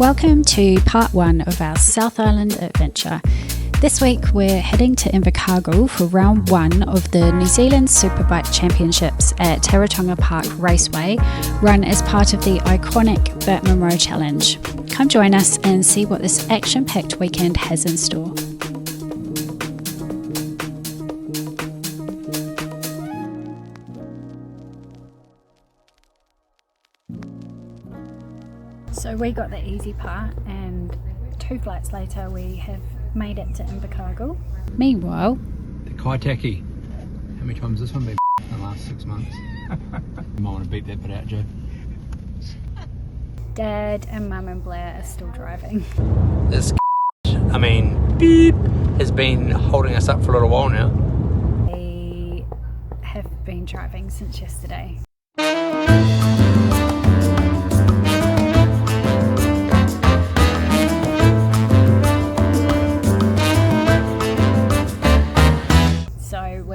Welcome to part one of our South Island adventure. This week we're heading to Invercargill for round one of the New Zealand Superbike Championships at Teretonga Park Raceway, run as part of the iconic Burt Munro Challenge. Come join us and see what this action-packed weekend has in store. So we got the easy part, and 2 flights later we have made it to Invercargill. Meanwhile, the Kaitaki. How many times has this one been in the last 6 months? You might want to beat that bit out, Joe. Dad and Mum and Blair are still driving. This beep, has been holding us up for a little while now. They have been driving since yesterday.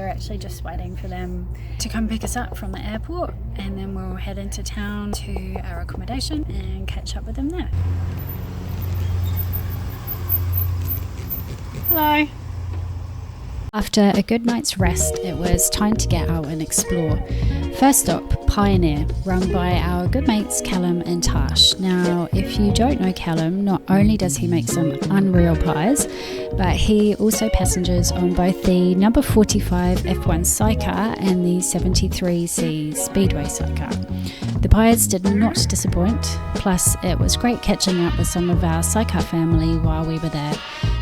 Actually just waiting for them to come pick us up from the airport, and then we'll head into town to our accommodation and catch up with them there. Hello. After a good night's rest, it was time to get out and explore. First stop, Pioneer, run by our good mates Callum and Tash. Now, if you don't know Callum, not only does he make some unreal pies, but he also passengers on both the number 45 F1 Sidecar and the 73C Speedway Sidecar. The pies did not disappoint, plus it was great catching up with some of our Sidecar family while we were there.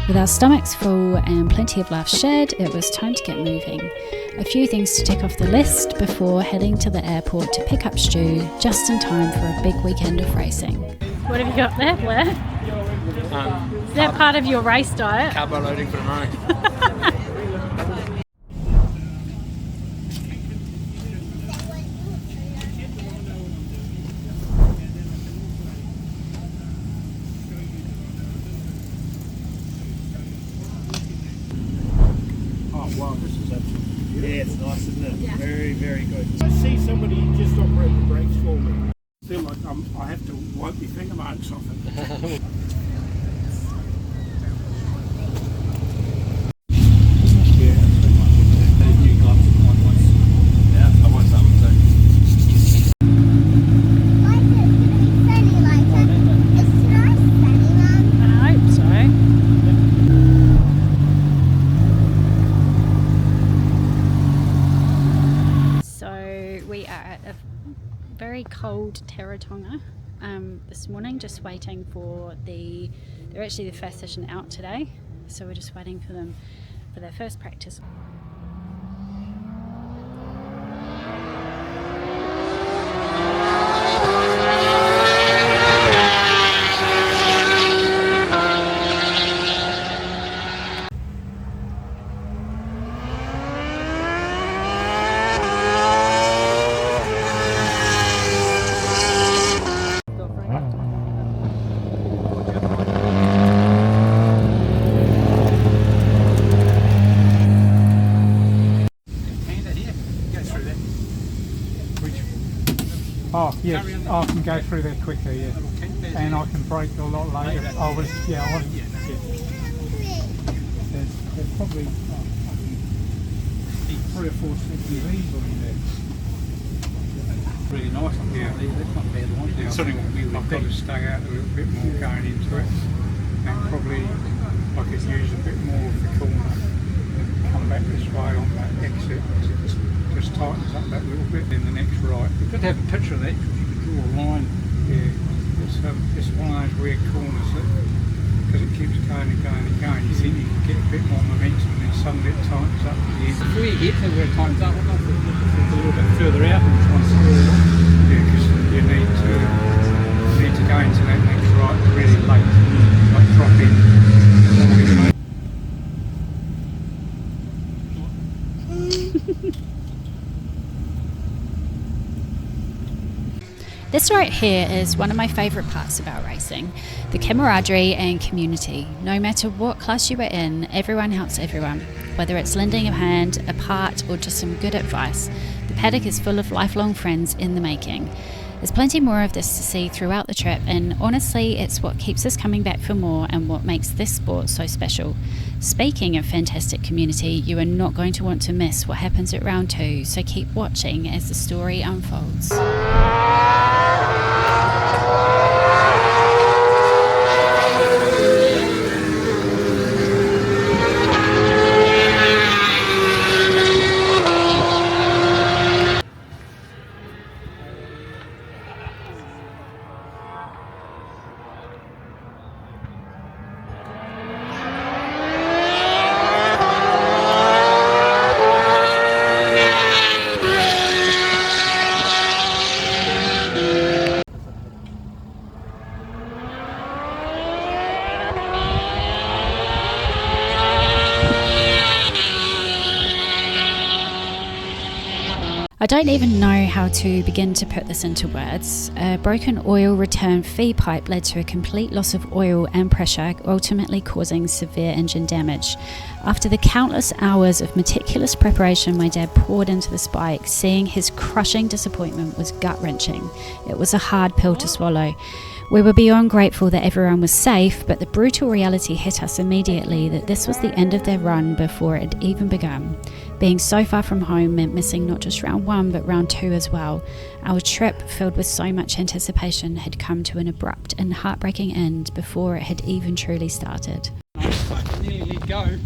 With our stomachs full and plenty of laughs shared, it was time to get moving. A few things to tick off the list before heading to the airport to pick up Stu just in time for a big weekend of racing. What have you got there, Blair? Is that part of your race diet? Carbo loading for tomorrow. Wow, this is absolutely beautiful. Yeah, it's nice, isn't it? Yeah. Very, very good. I see somebody just operate the brakes for me. I feel like I have to wipe my finger marks off it. Very cold Teretonga this morning, just waiting for they're actually the first session out today, so we're just waiting for them for their first practice. Oh, yes, I can go through that quicker, yeah. And I can brake a lot later. There's probably 3 or 4 seconds easily there. Really nice up here. That's not bad one. Yeah, I've got to stay out a little bit more going into it. And probably I could use a bit more of the corner. Come back this way on that exit. Just tightens up that little bit in the next right. We could have a picture of that because you could draw a line. Yeah, it's one of those weird corners that, because it keeps going and going and going, you think you can get a bit more momentum and then suddenly it tightens up at the end. Before you get to where it tightens up, I'd like to look a little bit further out and try and square it off. Yeah, because you need to go into that next right really late, like drop in. This right here is one of my favourite parts about racing, the camaraderie and community. No matter what class you are in, everyone helps everyone, whether it's lending a hand, a part, or just some good advice. The paddock is full of lifelong friends in the making. There's plenty more of this to see throughout the trip, and honestly it's what keeps us coming back for more and what makes this sport so special. Speaking of fantastic community, you are not going to want to miss what happens at round 2, so keep watching as the story unfolds. I don't even know how to begin to put this into words. A broken oil return feed pipe led to a complete loss of oil and pressure, ultimately causing severe engine damage. After the countless hours of meticulous preparation my dad poured into this bike, seeing his crushing disappointment was gut-wrenching. It was a hard pill to swallow. We were beyond grateful that everyone was safe, but the brutal reality hit us immediately that this was the end of their run before it had even begun. Being so far from home meant missing not just round 1 but round 2 as well. Our trip, filled with so much anticipation, had come to an abrupt and heartbreaking end before it had even truly started. I nearly go. I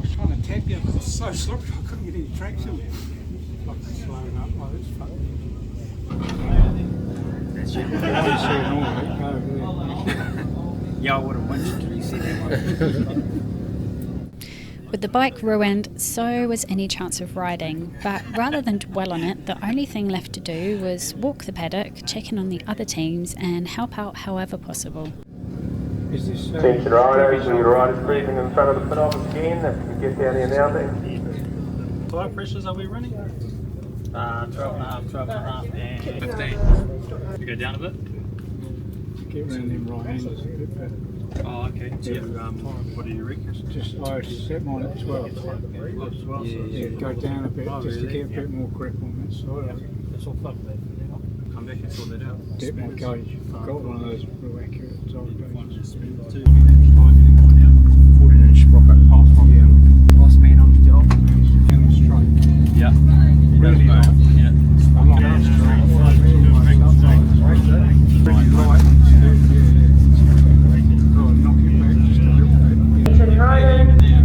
was trying to tap you, but it was so slippery I couldn't get any traction. Like slowing up, like it's fucking. That's it. Yeah, I would have winched till you said that one. With the bike ruined, so was any chance of riding, but rather than dwell on it, the only thing left to do was walk the paddock, check in on the other teams and help out however possible. Is this, Attention riders, and your riders briefing in front of the pit office again, if you get down here now, then. Tyre pressures are we running? 12.5, 12.5 and 15. We go down a bit? get around them right angles a bit better. Oh, okay. Yeah. What do you reckon? Just I set mine at 12. Yeah, go down a bit just to get a bit more grip on that side. That's all fun. Come back and sort that out. Dip my gauge. I've got one of those real accurate type gauges. 14-inch sprocket pass from you. Last man on the job. Down the straight. Yeah. Really light. Yeah. I like that pretty light.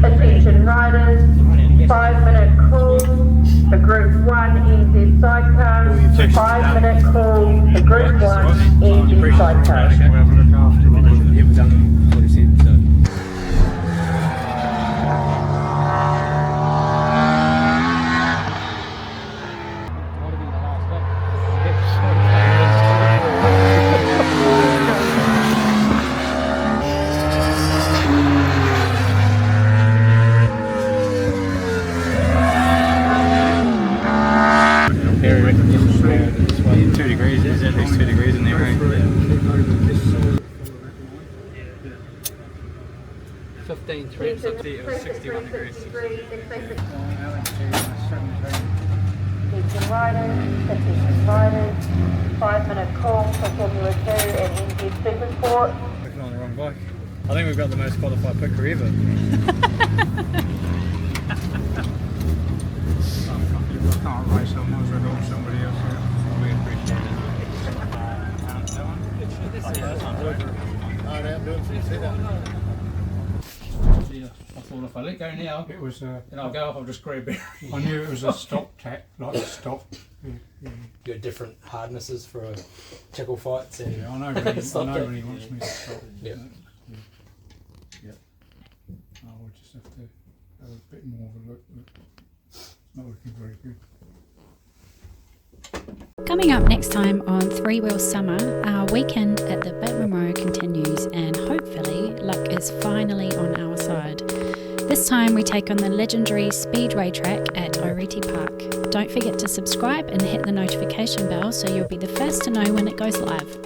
Attention riders, 5-minute call for Group 1 Sidecar, 5-minute call for Group 1 Sidecar. We've done what he said, so. Very recognition. 2 degrees, there's at least 2 degrees in there, right? 15, 3, 61 degrees. Attention riders, 5-minute call for Formula 2 and NZ Supersport. Working on the wrong bike. I think we've got the most qualified picker ever. I can't race, I might as well go somebody else out. We appreciate it. I thought if I let go now, It was and I'll go off, I'll just grab it. I knew it was a stop tap, like a stop. Yeah. You got different hardnesses for tickle fights and Yeah, I know when he, Stop it. when he wants me to stop. Yeah. Yeah. I would just have to have a bit more of a look. It's not looking very good. Coming up next time on Three Wheel Summer, our weekend at the Burt Munro continues and hopefully luck is finally on our side. This time we take on the legendary Speedway track at Oreti Park. Don't forget to subscribe and hit the notification bell so you'll be the first to know when it goes live.